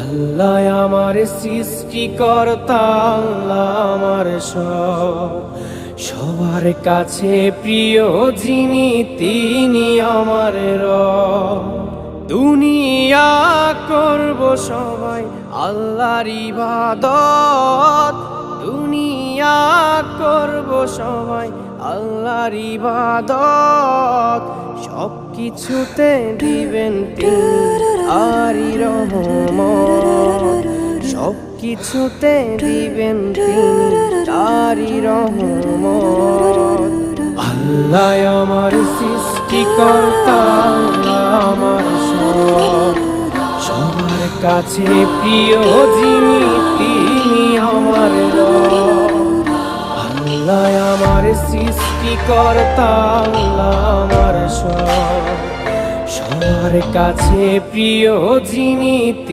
আল্লাহ আমার সৃষ্টিকর্তা, আল্লাহ আমার সবার কাছে প্রিয় যিনি তিনি আমার রব। দুনিয়া করব সবাই আল্লাহর ইবাদত, দুনিয়া করব সবাই আল্লাহর ইবাদত। সব কিছুতে দিবেন তিনি আরই রহমত, সব কিছুতে দিবেন তিনি তারই রহমত। আল্লাহ আমার সৃষ্টিকর্তা, আল্লাহ আমার সবার কাছে প্রিয় যিনি তিনি আমার রব। আল্লাহ আমার সৃষ্টিকর্তা, আল্লাহ আমার সবার কাছে প্রিয় যিনি